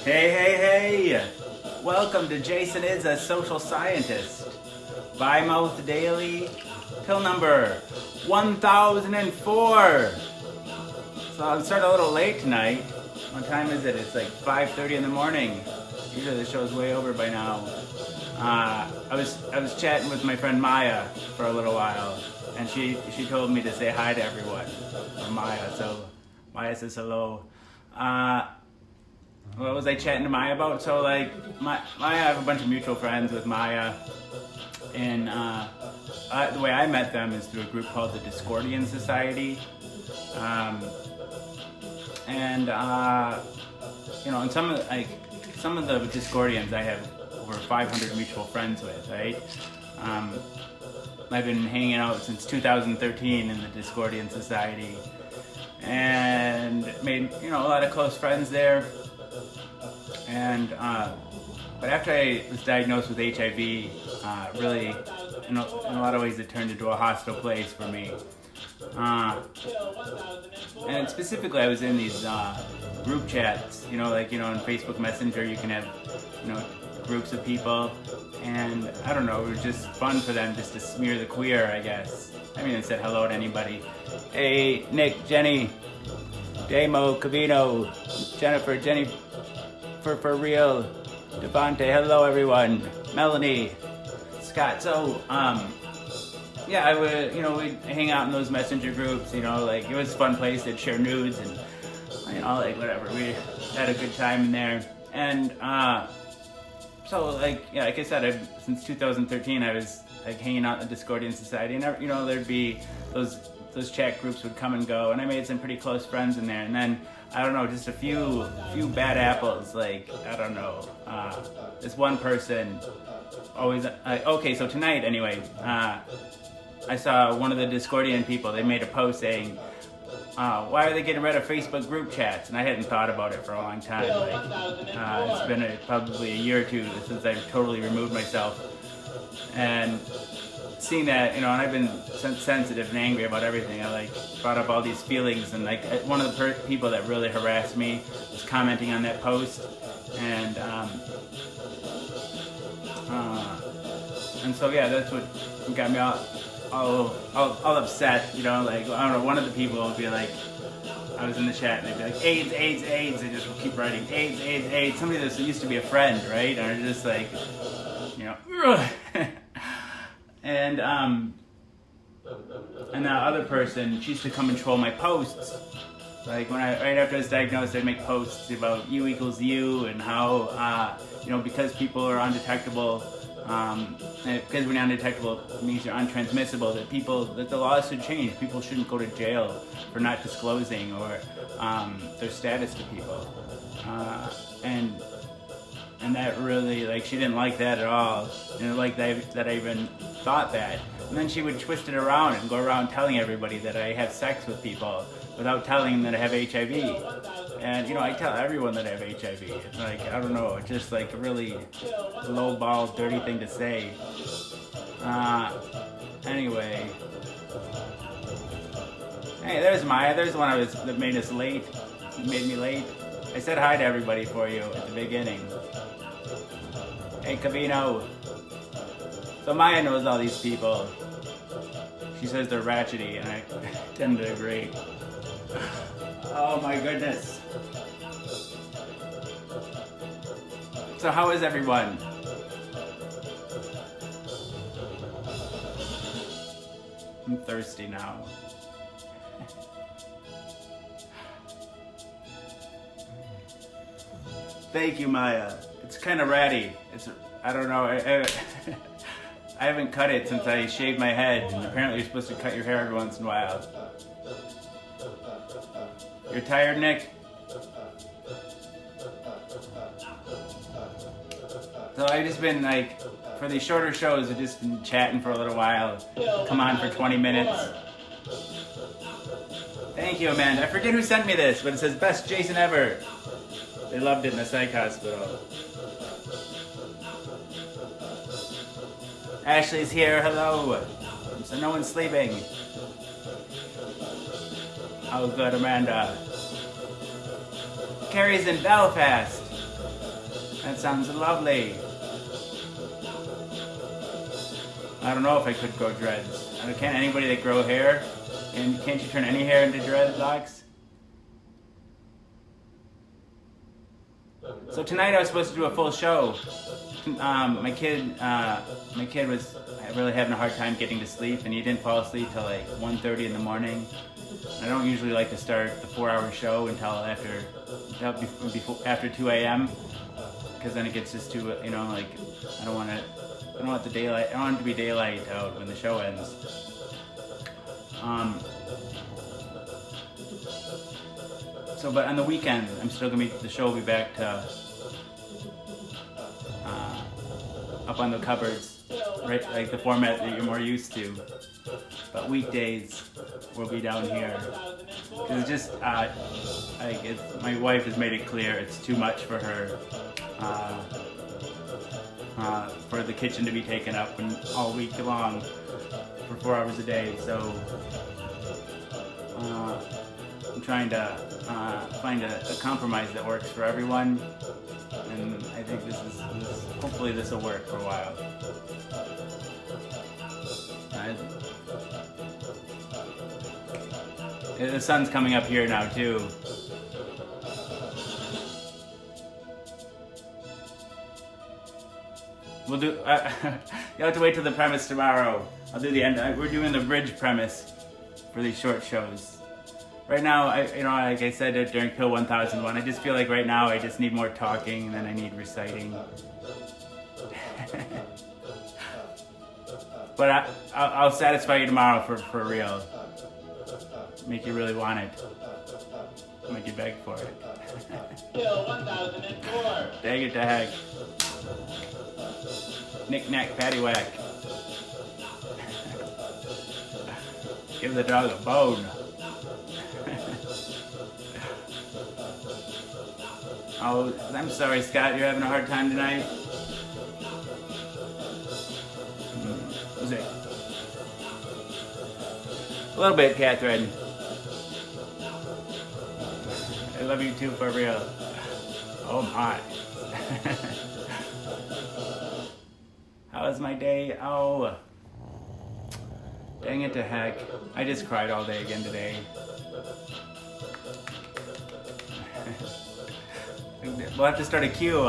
Hey, hey, hey! Welcome to Jason is a Social Scientist. By-mouth Daily, pill number 1004. So I'm starting a little late tonight. What time is it? It's like 5:30 in the morning. Usually the show's way over by now. I was chatting with my friend Maya for a little while, and she told me to say hi to everyone. Maya, so Maya says hello. What was I chatting to Maya about? So Maya, I have a bunch of mutual friends with Maya, and the way I met them is through a group called the Discordian Society, and some of the Discordians I have over 500 mutual friends with, right? I've been hanging out since 2013 in the Discordian Society, and made a lot of close friends there. And but after I was diagnosed with HIV, really, in a lot of ways, it turned into a hostile place for me. And specifically, I was in these group chats. On Facebook Messenger, you can have groups of people, and I don't know, it was just fun for them just to smear the queer, I guess. I mean, I said hello to anybody. Hey, Nick, Jenny, Damo, Cavino, Jennifer, Jenny. For real, Devante, hello everyone, Melanie, Scott. So, I would, we'd hang out in those messenger groups, it was a fun place. They'd share nudes and, whatever. We had a good time in there. And, like I said, since 2013, I was, hanging out in the Discordian Society, and, there'd be those chat groups would come and go, and I made some pretty close friends in there. And then, I don't know, just a few bad apples, this one person always, so tonight anyway, I saw one of the Discordian people, they made a post saying, why are they getting rid of Facebook group chats? And I hadn't thought about it for a long time. It's been probably a year or two since I've totally removed myself. And seeing that, and I've been sensitive and angry about everything. I brought up all these feelings, and one of the people that really harassed me was commenting on that post, and so that's what got me all upset. I don't know. One of the people would be like, I was in the chat, and they'd be like, AIDS, AIDS, AIDS. They just would keep writing AIDS, AIDS, AIDS. Somebody that used to be a friend, right? And they're just like, and that other person, she used to come and troll my posts. Right after I was diagnosed, I'd make posts about U equals U, and how, because people are undetectable, because when you're undetectable, it means you're untransmissible, that the laws should change. People shouldn't go to jail for not disclosing or their status to people. And that really, she didn't like that at all. She didn't like that I even thought that. And then she would twist it around and go around telling everybody that I have sex with people without telling them that I have HIV. And, I tell everyone that I have HIV. It's I don't know, it's just a really low-ball, dirty thing to say. Anyway. Hey, there's Maya. There's the one that made us late. Made me late. I said hi to everybody for you at the beginning. Hey, Cavino. So Maya knows all these people. She says they're ratchety, and I tend to agree. Oh my goodness. So how is everyone? I'm thirsty now. Thank you, Maya. It's kind of ratty. I don't know. I haven't cut it since I shaved my head, and apparently you're supposed to cut your hair every once in a while. You're tired, Nick? So I've just been for these shorter shows, I've just been chatting for a little while. Come on for 20 minutes. Thank you, Amanda. I forget who sent me this, but it says best Jason ever. They loved it in the psych hospital. Ashley's here, hello. So no one's sleeping. Oh, good, Amanda. Carrie's in Belfast. That sounds lovely. I don't know if I could grow dreads. Can't anybody that grow hair? Can't you turn any hair into dreadlocks? So tonight I was supposed to do a full show. My kid was really having a hard time getting to sleep, and he didn't fall asleep till like 1:30 in the morning. I don't usually like to start the 4-hour show until after 2 a.m. because then it gets just too, like, I don't want it to be daylight out when the show ends. But on the weekend, the show will be back to up on the cupboards, right, like the format that you're more used to. But weekdays, we'll be down here. It's just, my wife has made it clear it's too much for her, for the kitchen to be taken up all week long for 4 hours a day. So I'm trying to find a compromise that works for everyone, and I think hopefully this will work for a while. The sun's coming up here now too. We'll do. You'll have to wait till the premise tomorrow. I'll do the end. We're doing the bridge premise for these short shows. Right now, like I said during Pill 1001, I just feel like right now I just need more talking than I need reciting. But I'll satisfy you tomorrow for real. Make you really want it. Make you beg for it. Pill 1004. Dang it to heck. Knick-knack, paddywhack. Give the dog a bone. Oh, I'm sorry, Scott. You're having a hard time tonight? Who's it? A little bit, Catherine. I love you too, for real. Oh my. How was my day? Oh. Dang it to heck. I just cried all day again today. We'll have to start a queue.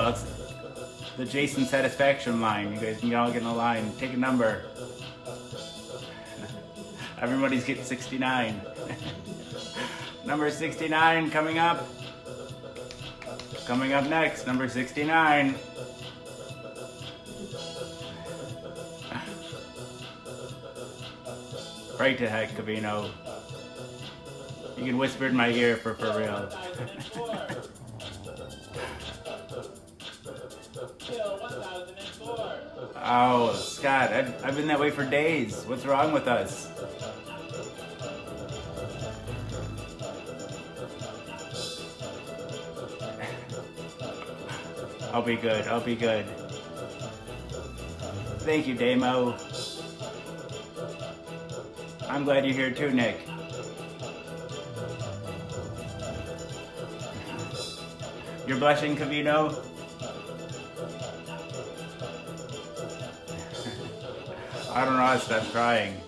The Jason Satisfaction line. You guys can all get in a line. Take a number. Everybody's getting 69. Number 69 coming up. Coming up next, number 69. Right to heck, Cavino. You can whisper in my ear for real. Oh, Scott, I've been that way for days. What's wrong with us? I'll be good. I'll be good. Thank you, Damo. I'm glad you're here too, Nick. You're blushing, Cavino? I don't know how to stop crying.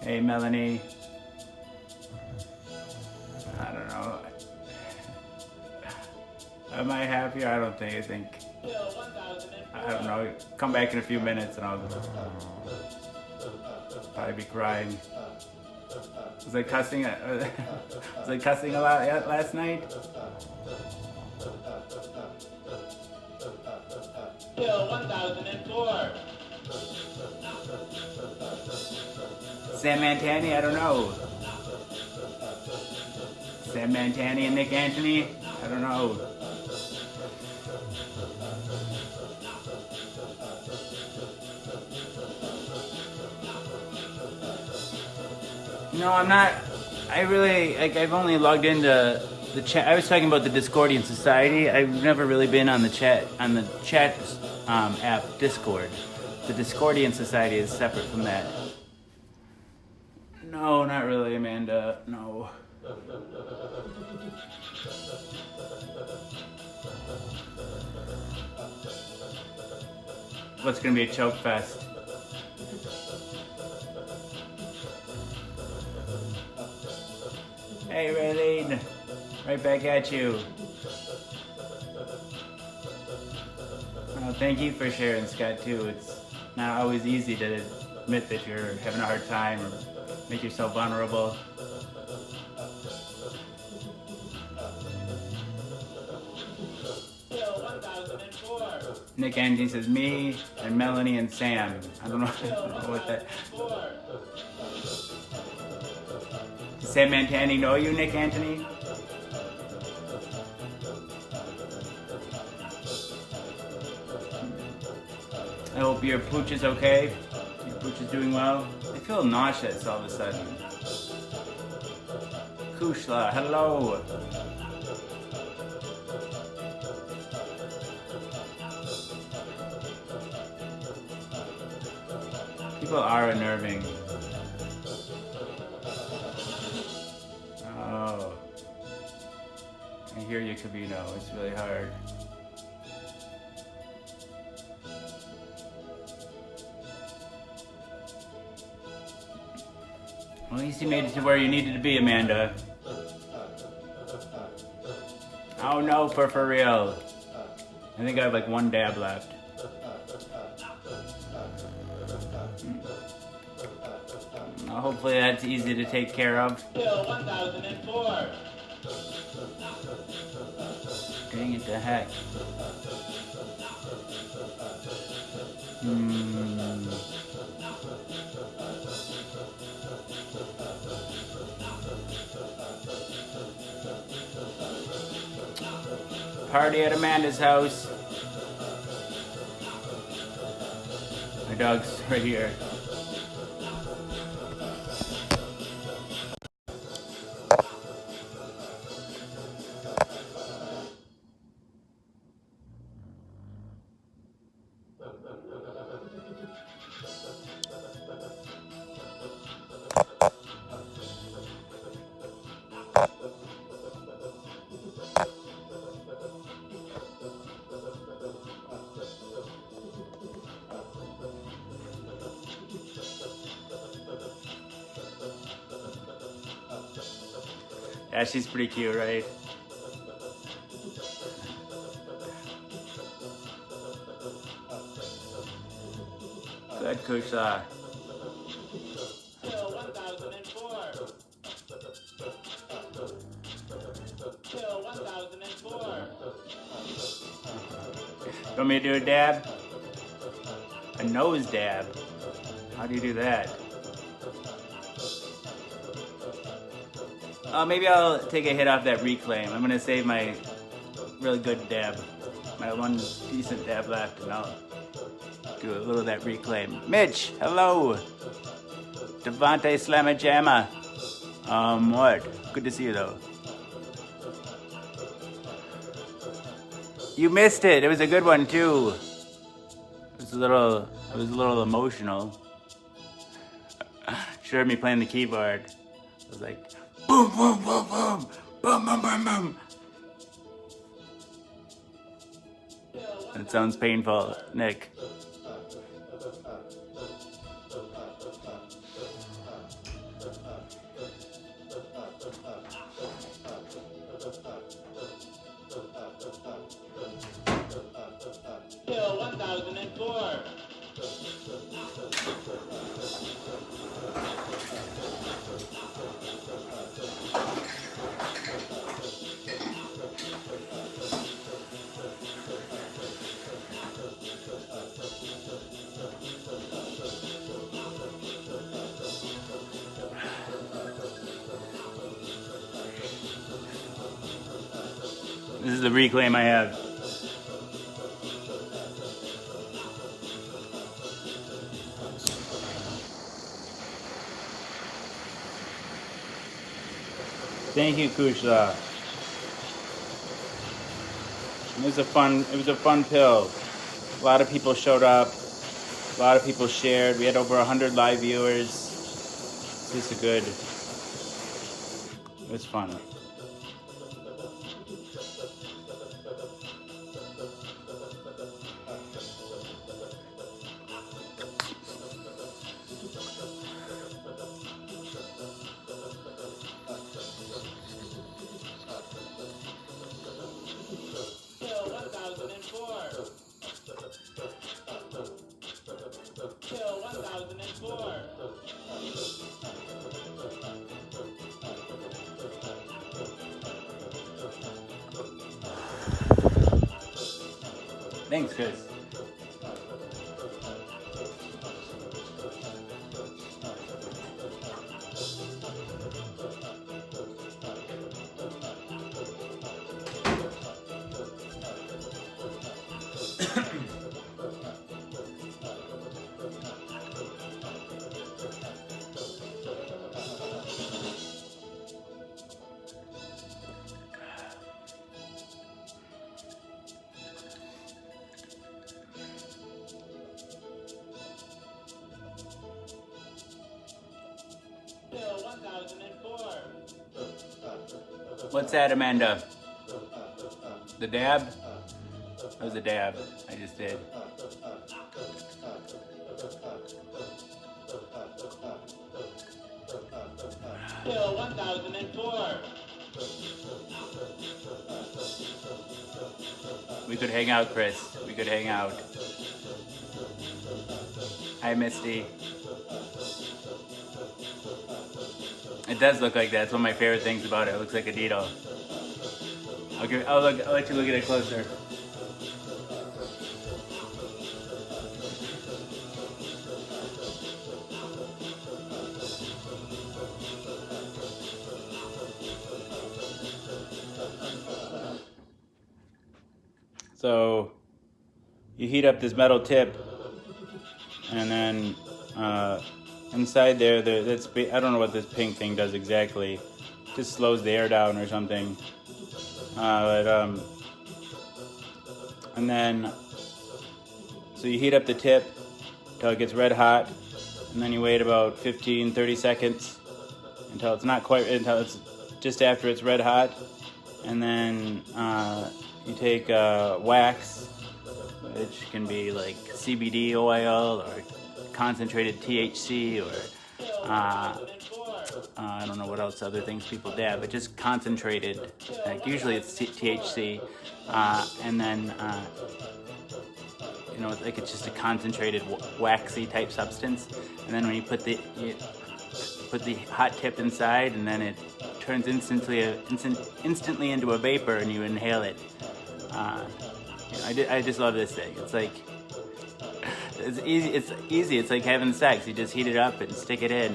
Hey, Melanie. I don't know. Am I happier? I don't think. I don't know. Come back in a few minutes and I'll probably be crying. Was I cussing? Was I cussing a lot last night? Pill 1004. Sam Mantani? I don't know. Sam Mantani and Nick Anthony? I don't know. No, I'm not. I've only logged into the chat. I was talking about the Discordian Society. I've never really been on the chat app Discord. The Discordian Society is separate from that. No, not really, Amanda. No. what's gonna be a choke fest. Hey Raylene, right back at you. Thank you for sharing, Scott, too. It's not always easy to admit that you're having a hard time or make yourself vulnerable. Bill 1004. Nick Angie says me and Melanie and Sam. I don't know what that. Does Sam Antani know you, Nick Anthony? I hope your pooch is okay. Your pooch is doing well. I feel nauseous all of a sudden. Kushla, hello. People are unnerving. Oh. I hear you, Cabino. It's really hard. Well, at least you made it to where you needed to be, Amanda. Oh no, for real. I think I have like one dab left. Hopefully that's easy to take care of. Bill 1004. Dang it to heck. Party at Amanda's house. My dog's right here. Yeah, she's pretty cute, right? Good, Kusha. Bill 1004. Bill 1004. You want me to do a dab? A nose dab? How do you do that? Maybe I'll take a hit off that reclaim. I'm gonna save my really good dab, my one decent dab left, and I'll do a little of that reclaim. Mitch, hello. Devante Slamma Jamma. What? Good to see you though. You missed it. It was a good one too. It was a little emotional. She heard me playing the keyboard. I was like, boom, boom, boom, boom, boom, boom, boom, boom. That sounds painful, Nick. Bill 1004. This is the reclaim I have. Thank you, Kushla. It was a fun pill. A lot of people showed up. A lot of people shared. We had over 100 live viewers. This is good. It was fun. Thanks, Chris. Kill 1004. What's that, Amanda? The dab? That was a dab I just did. Kill 1004. We could hang out, Chris. We could hang out. Hi, Misty. It does look like that. It's one of my favorite things about it. It looks like a needle. I'll let you look at it closer. So you heat up this metal tip, and then inside there, I don't know what this pink thing does exactly. Just slows the air down or something. And then, so you heat up the tip until it gets red hot, and then you wait about 15-30 seconds until it's just after it's red hot, and then you take wax, which can be like CBD oil or concentrated THC or I don't know what else other things people dab, but just concentrated, like usually it's THC, and then like it's just a concentrated waxy type substance, and then when you put the hot tip inside, and then it turns instantly into a vapor, and you inhale it. I just love this thing. It's like it's easy. It's like having sex. You just heat it up and stick it in.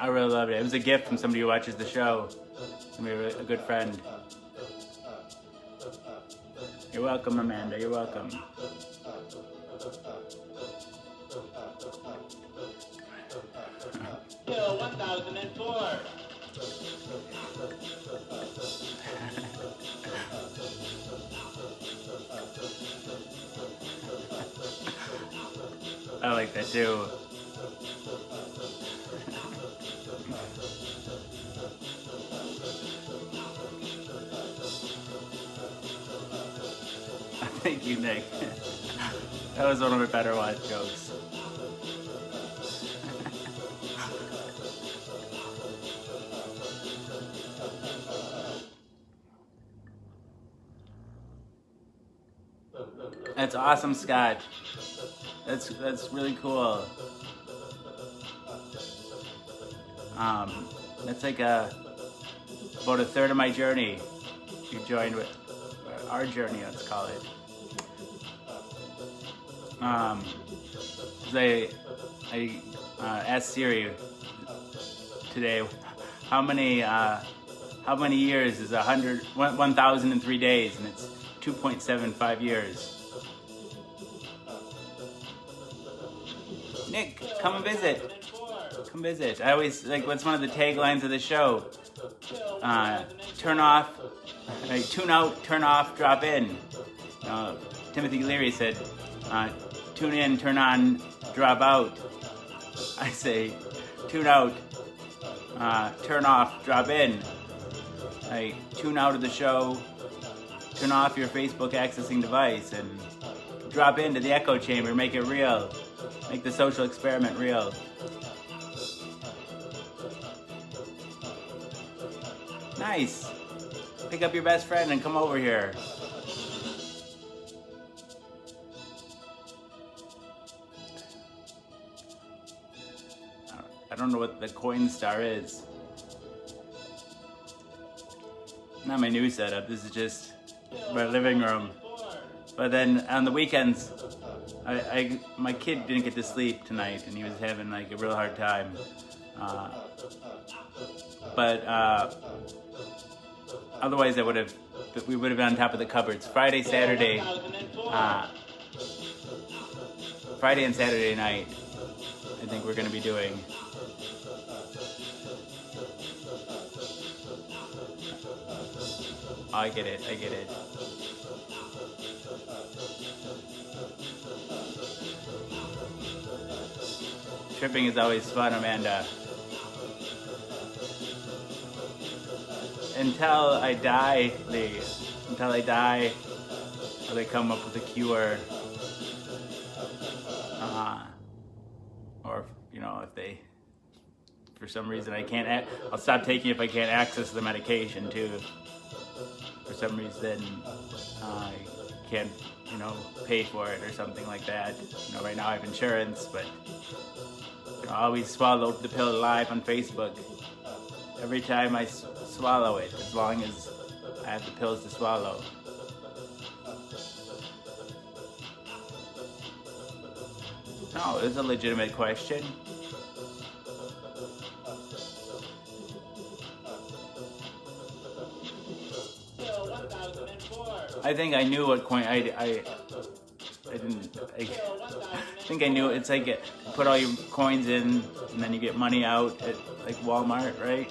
I really loved it. It was a gift from somebody who watches the show. A good friend. You're welcome, Amanda. You're welcome. Kill 1004. I like that too. Thank you, Nick. That was one of my better watch jokes. That's awesome, Scott. That's really cool. That's like about a third of my journey. You joined with our journey, let's call it. I asked Siri today, how many years is 1,003 days, and it's 2.75 years. Nick, come visit. Come visit. I always what's one of the taglines of the show? Turn off, tune out, turn off, drop in. Timothy Leary said, tune in, turn on, drop out. I say, tune out, turn off, drop in. I tune out of the show, turn off your Facebook accessing device, and drop into the echo chamber, make it real. Make the social experiment real. Nice. Pick up your best friend and come over here. I don't know what the Coinstar is. Not my new setup. This is just my living room. But then on the weekends, my kid didn't get to sleep tonight, and he was having like a real hard time. Otherwise, we would have been on top of the cupboards. Friday and Saturday night, I think we're gonna be doing. Oh, I get it. Tripping is always fun, Amanda. Until I die, Lee. Until I die, or they come up with a cure. Or, if they, for some reason I can't, I'll stop taking it if I can't access the medication too. If for some reason I can't, pay for it or something like that. Right now I have insurance, but I always swallow the pill live on Facebook. Every time I swallow it, as long as I have the pills to swallow. No, it's a legitimate question. I think I knew what coin I think I knew. It's like put all your coins in and then you get money out at like Walmart, right?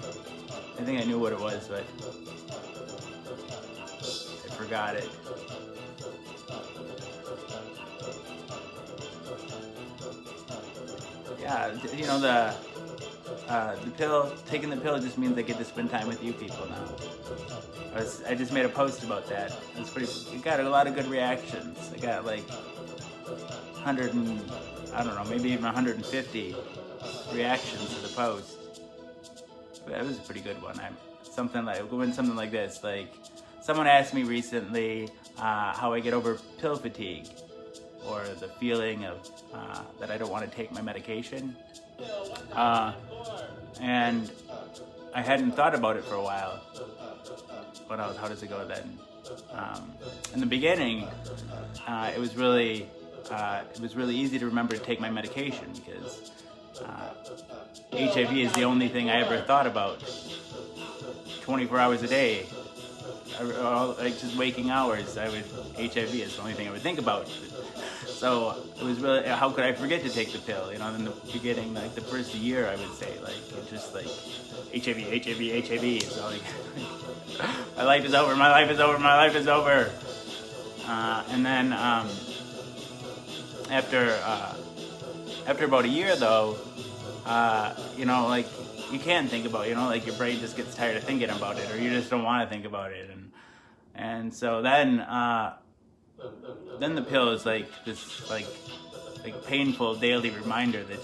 I think I knew what it was, but I forgot it. Yeah, the pill, taking the pill just means I get to spend time with you people now. I just made a post about that. It got a lot of good reactions. I got like 100 and, I don't know, maybe even 150 reactions to the post. That was a pretty good one. Something like this. Like, someone asked me recently how I get over pill fatigue, or the feeling of that I don't want to take my medication. And I hadn't thought about it for a while. How does it go then? In the beginning, it was really easy to remember to take my medication because HIV is the only thing I ever thought about. 24 hours a day, like just waking hours, HIV is the only thing I would think about. So it was really, how could I forget to take the pill? In the beginning, like the first year, I would say, like, it just like HIV. So like, my life is over. And then after about a year, though, like you can't think about, like your brain just gets tired of thinking about it, or you just don't want to think about it, and so then the pill is like this like painful daily reminder that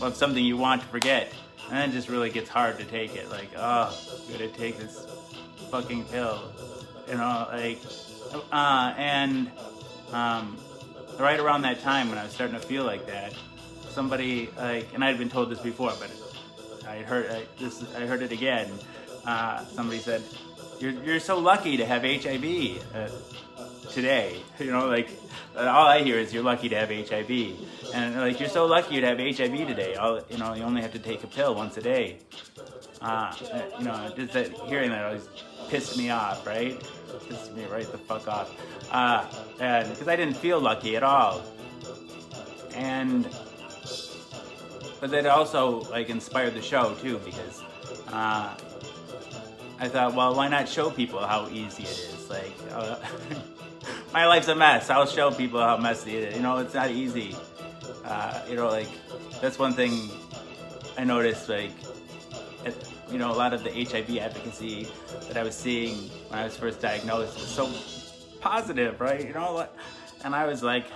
of something you want to forget, and then it just really gets hard to take it. Like, oh, I'm gonna take this fucking pill, right around that time when I was starting to feel like that, somebody and I had been told this before, but I heard it again. Somebody said, "You're so lucky to have HIV today." All I hear is you're lucky to have HIV, and like you're so lucky to have HIV today. You only have to take a pill once a day. Just hearing that always pissed me off, right? Pissed me right the fuck off, and because I didn't feel lucky at all, but that also like inspired the show too, because I thought, well, why not show people how easy it is? Like, my life's a mess. I'll show people how messy it is. It's not easy. That's one thing I noticed, like, a lot of the HIV advocacy that I was seeing when I was first diagnosed was so positive, right? And I was like,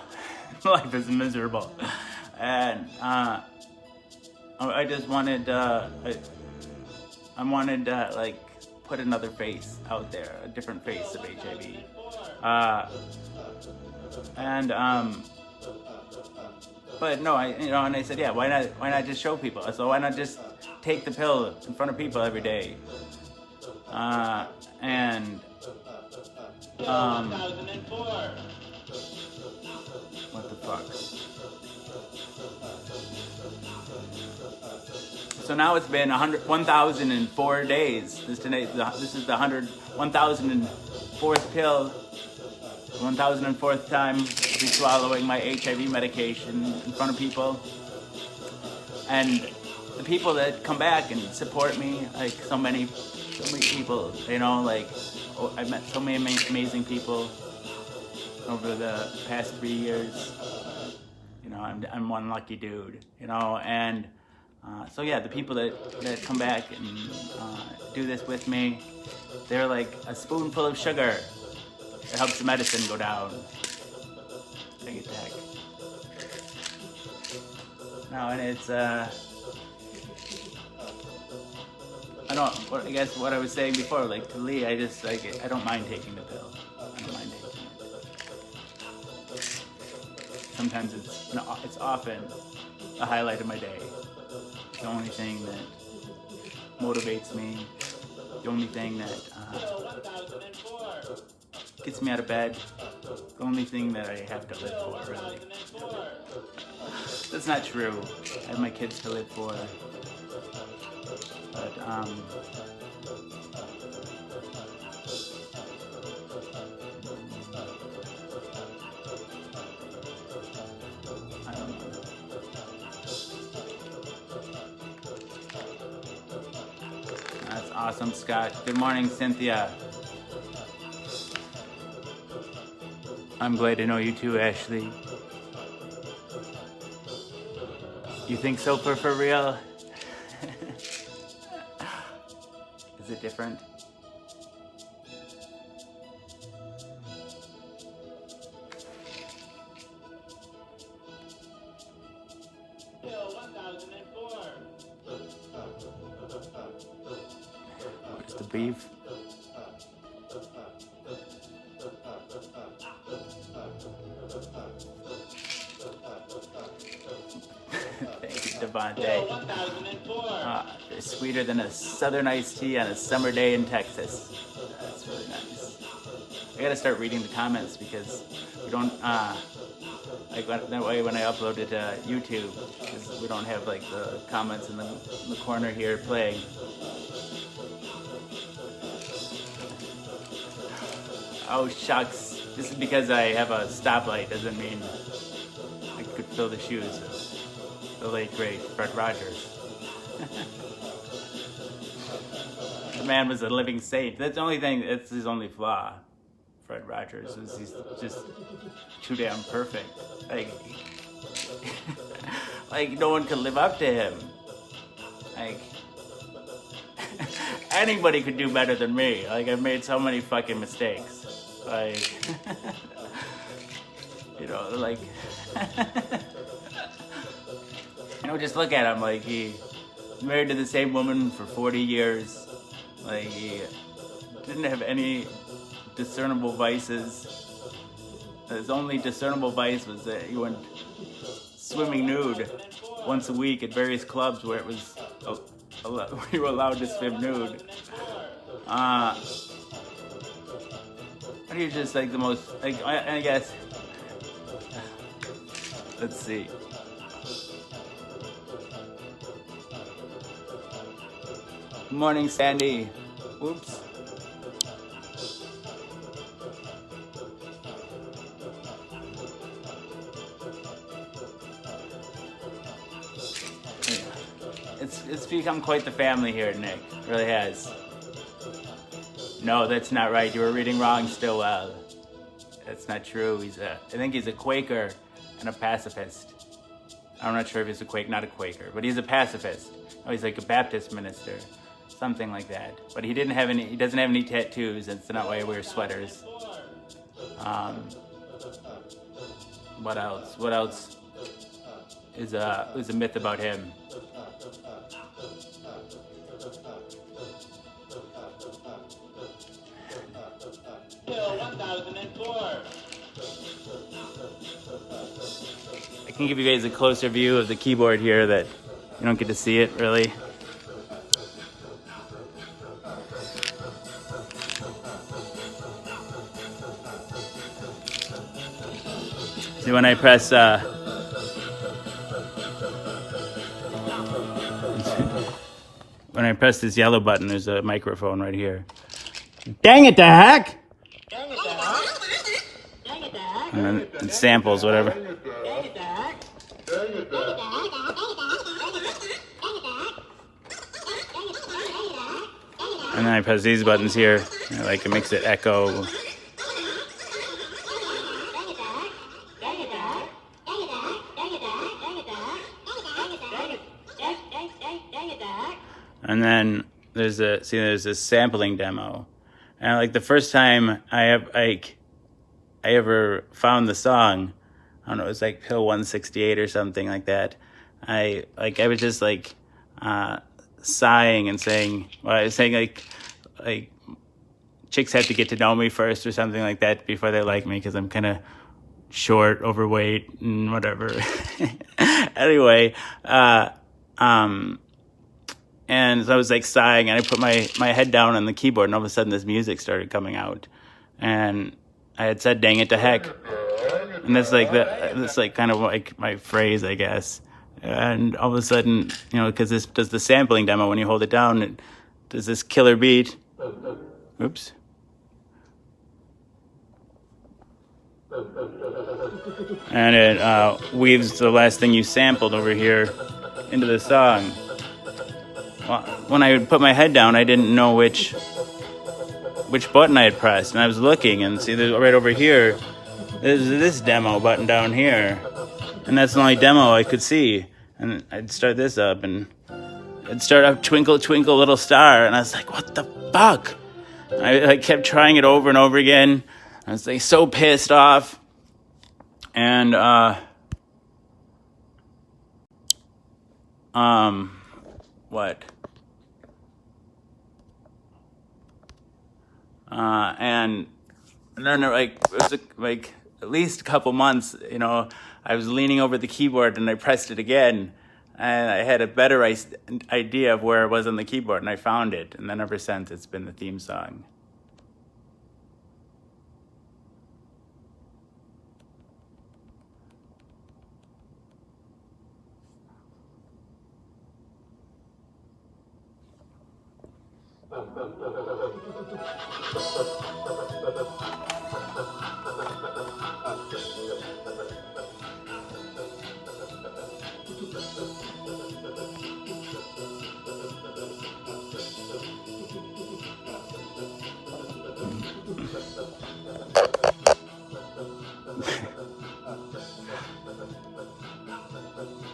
life is miserable. And I just wanted, I wanted, put another face out there, a different face of HIV. But no, and I said, yeah, why not just show people? So why not just take the pill in front of people every day? Bill 1004. What the fuck? So now it's been 1,004 days. This is the 1,004th pill, 1,004th time I'll be swallowing my HIV medication in front of people. And the people that come back and support me, like so many people, I've met so many amazing people over the past 3 years. I'm one lucky dude, and so yeah, the people that come back and do this with me, they're like a spoonful of sugar. It helps the medicine go down. Take it back. No, and it's I guess what I was saying before, like to Lee, I don't mind taking the pill. I don't mind taking it. Sometimes it's often a highlight of my day. It's the only thing that motivates me. The only thing that Bill 1004. gets me out of bed. The only thing that I have to live for, really. 1004. That's not true. I have my kids to live for. But I don't know. That's awesome, Scott. Good morning, Cynthia. I'm glad to know you too, Ashley. You think so for real? Is it different? Bill 1004. Where's the beef? Thank you, Bill Devontae. 1004. They're sweeter than a southern iced tea on a summer day in Texas. That's really nice. I gotta start reading the comments because we don't, that way when I upload it to YouTube, because we don't have like the comments in the corner here playing. Oh shucks, this is because I have a stoplight, doesn't mean I could fill the shoes of the late great Fred Rogers. The man was a living saint. That's his only flaw. Fred Rogers is he's just too damn perfect. Like no one could live up to him. Like anybody could do better than me. Like I've made so many fucking mistakes. Like just look at him. Like he's married to the same woman for 40 years. Like he didn't have any discernible vices. His only discernible vice was that he went swimming nude once a week at various clubs where it was we were allowed to swim nude. And he was just like the most, like I guess. Let's see. Good morning, Sandy. Whoops. It's become quite the family here, Nick. It really has. No, that's not right. You were reading wrong, Stillwell. That's not true. I think he's a Quaker and a pacifist. I'm not sure if he's not a Quaker, but he's a pacifist. Oh, he's like a Baptist minister, something like that. But he doesn't have any tattoos. That's not why he wears sweaters. What else? What else is a myth about him? Bill 1004. I can give you guys a closer view of the keyboard here that you don't get to see it really. See, when I press when I press this yellow button, there's a microphone right here. Dang it, the heck! Dang it, Doc. Dang it, Doc. And then it samples whatever. Dang it, Doc. And then I press these buttons here, and like it makes it echo. And then there's this sampling demo, and like the first time I ever found the song, I don't know, it was like Pill 168 or something like that. I was just like sighing and saying, well, I was saying like chicks have to get to know me first or something like that before they like me because I'm kind of short, overweight, and whatever. Anyway, and so I was like sighing, and I put my head down on the keyboard, and all of a sudden this music started coming out, and I had said "dang it to heck," and that's like kind of like my phrase, I guess. And all of a sudden, you know, because this does the sampling demo, when you hold it down, it does this killer beat. Oops. And it weaves the last thing you sampled over here into the song. Well, when I would put my head down, I didn't know which button I had pressed, and I was looking, and see, there's right over here, there's this demo button down here, and that's the only demo I could see. And I'd start this up, and it'd start up "Twinkle Twinkle Little Star," and I was like, "What the fuck?" I kept trying it over and over again. I was like so pissed off, and what? And then like it was like at least a couple months, you know, I was leaning over the keyboard and I pressed it again, and I had a better idea of where it was on the keyboard, and I found it, and then ever since it's been the theme song.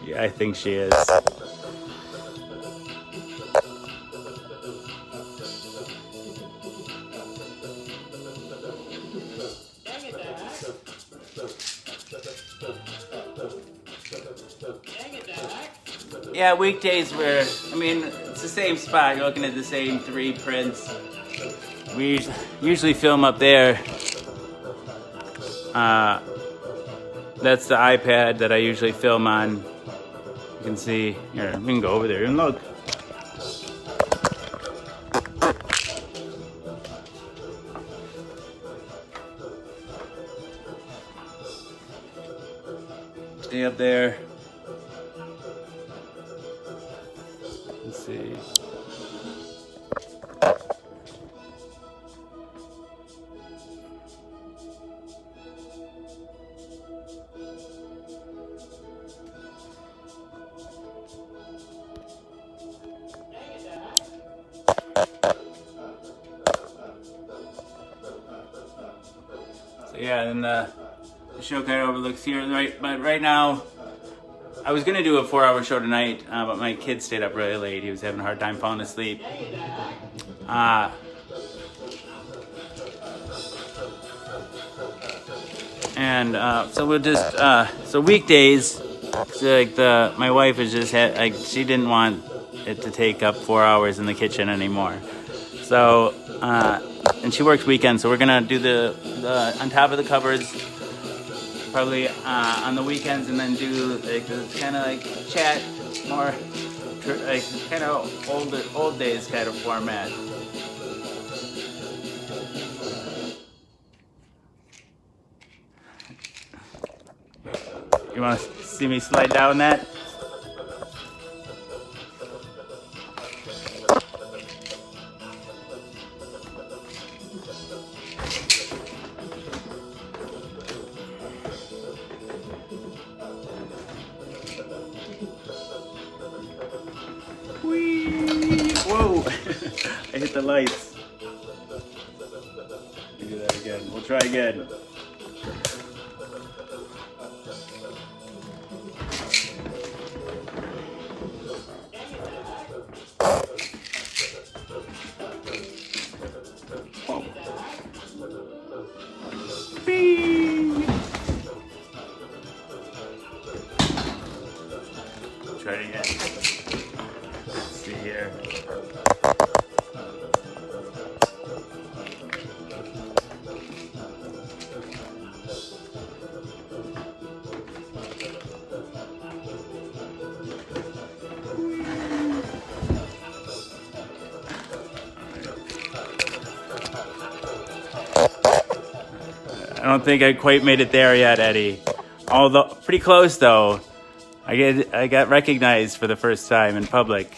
Yeah, I think she is. Yeah, weekdays I mean, it's the same spot. You're looking at the same three prints. We usually film up there. That's the iPad that I usually film on. You can see, here, we can go over there and look. Stay up there. Let's see. Yeah, and the show kind of overlooks here. But right now, I was gonna do a 4-hour show tonight, but my kid stayed up really late. He was having a hard time falling asleep. And so we'll just so weekdays. Like my wife is just she didn't want it to take up 4 hours in the kitchen anymore. So and she works weekends, so we're gonna do the on top of the covers probably on the weekends, and then do like this kind of like chat, more like kind of old days kind of format. You want to see me slide down that? Whee! Whoa! I hit the lights. Let me do that again. We'll try again. Try it again. Let's see here. I don't think I quite made it there yet, Eddie. Although pretty close though. I got recognized for the first time in public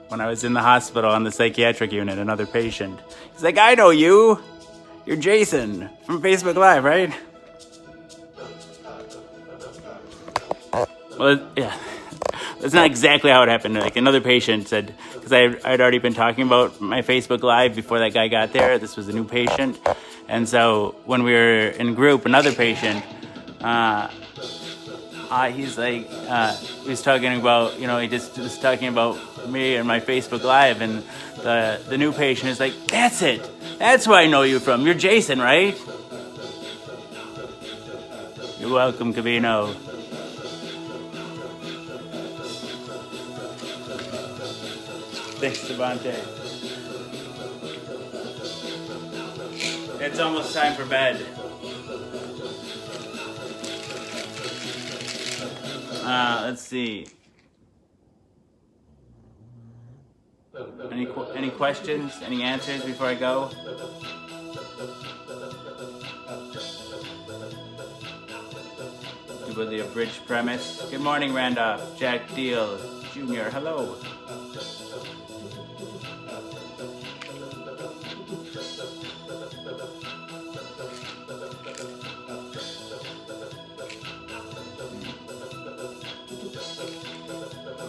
when I was in the hospital on the psychiatric unit, another patient. He's like, I know you. You're Jason from Facebook Live, right? Well, yeah. That's not exactly how it happened. Like another patient said, because I'd already been talking about my Facebook Live before that guy got there. This was a new patient. And so when we were in group, another patient, he's like, he was talking about, he just was talking about me and my Facebook Live, and the new patient is like, that's it. That's where I know you from. You're Jason, right? You're welcome, Cavino. Thanks, Devontae. It's almost time for bed. Let's see. Any questions? Any answers before I go? With the abridged premise. Good morning, Randolph. Jack Deal Jr. Hello.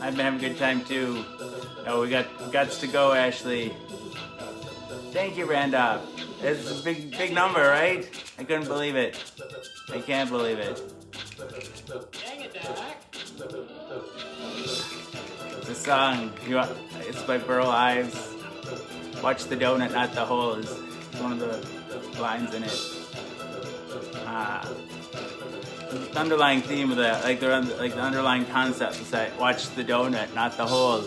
I've been having a good time too. Oh, we got guts to go, Ashley. Thank you, Randolph. It's a big number, right? I couldn't believe it. I can't believe it. Dang it, Doc. It's a song. It's by Burl Ives. Watch the donut, not the hole is one of the lines in it. The underlying theme of that, like the underlying concept is that watch the donut, not the hole.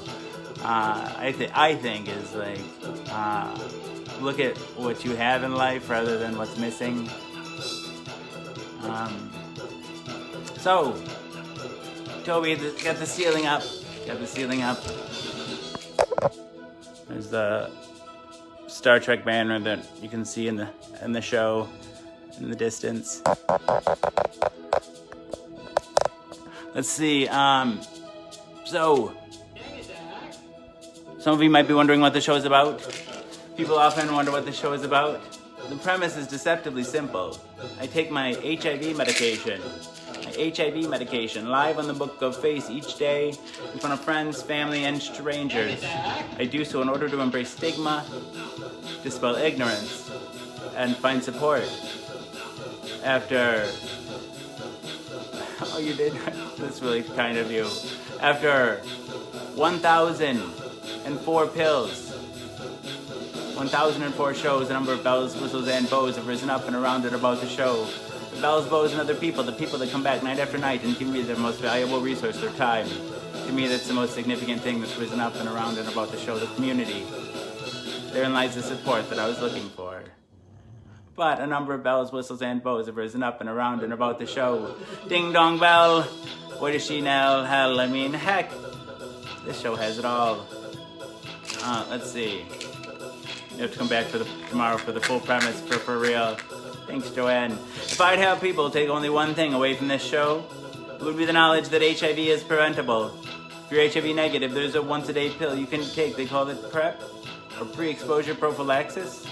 I think is like look at what you have in life rather than what's missing. So, Toby, got the ceiling up. Got the ceiling up. There's the Star Trek banner that you can see in the show in the distance. Let's see. So, some of you might be wondering what the show is about. People often wonder what the show is about. The premise is deceptively simple. I take my HIV medication. Live on the Book of Face each day in front of friends, family, and strangers. I do so in order to embrace stigma, dispel ignorance, and find support. After... Oh, you did? That's really kind of you. After 1,004 pills, 1,004 shows, the number of bells, whistles, and bows have risen up and around and about the show. The bells, bows, and other people, the people that come back night after night and give me their most valuable resource, their time. To me, that's the most significant thing that's risen up and around and about the show, the community. Therein lies the support that I was looking for. But a number of bells, whistles, and bows have risen up and around and about the show. Ding dong bell, where does she now? Hell, I mean, heck, this show has it all. Let's see. You have to come back tomorrow for the full premise for real. Thanks, Joanne. If I'd have people take only one thing away from this show, it would be the knowledge that HIV is preventable. If you're HIV negative, there's a once-a-day pill you can take. They call it PrEP, or pre-exposure prophylaxis.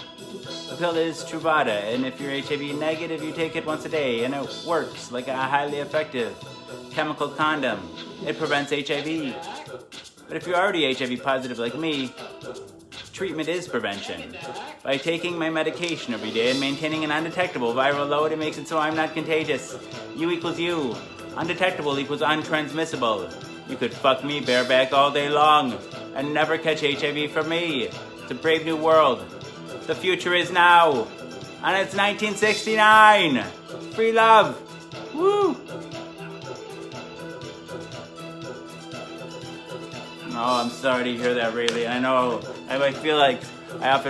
The pill is Truvada, and if you're HIV negative, you take it once a day, and it works like a highly effective chemical condom. It prevents HIV. But if you're already HIV positive like me, treatment is prevention. By taking my medication every day and maintaining an undetectable viral load, it makes it so I'm not contagious. U equals U. Undetectable equals untransmissible. You could fuck me bareback all day long and never catch HIV from me. It's a brave new world. The future is now. And it's 1969. Free love. Woo! Oh, I'm sorry to hear that, Rayleigh. I know. I often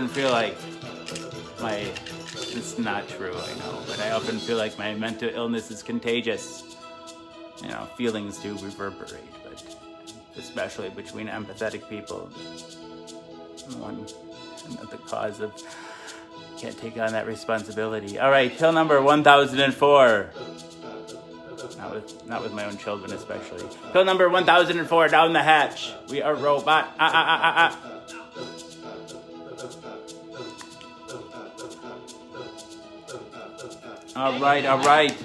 feel like it's not true, I know, but I often feel like my mental illness is contagious. You know, feelings do reverberate, but especially between empathetic people. I'm not the cause of, can't take on that responsibility. All right, pill number 1004. Not with my own children, especially. Pill number 1004, down the hatch. We are robot. All right.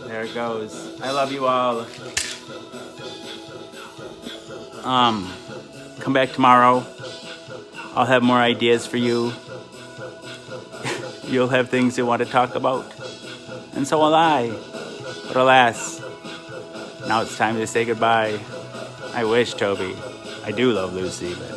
There it goes. I love you all. Come back tomorrow. I'll have more ideas for you. You'll have things you want to talk about. And so will I. But alas, now it's time to say goodbye. I wish, Toby. I do love Lucy, but...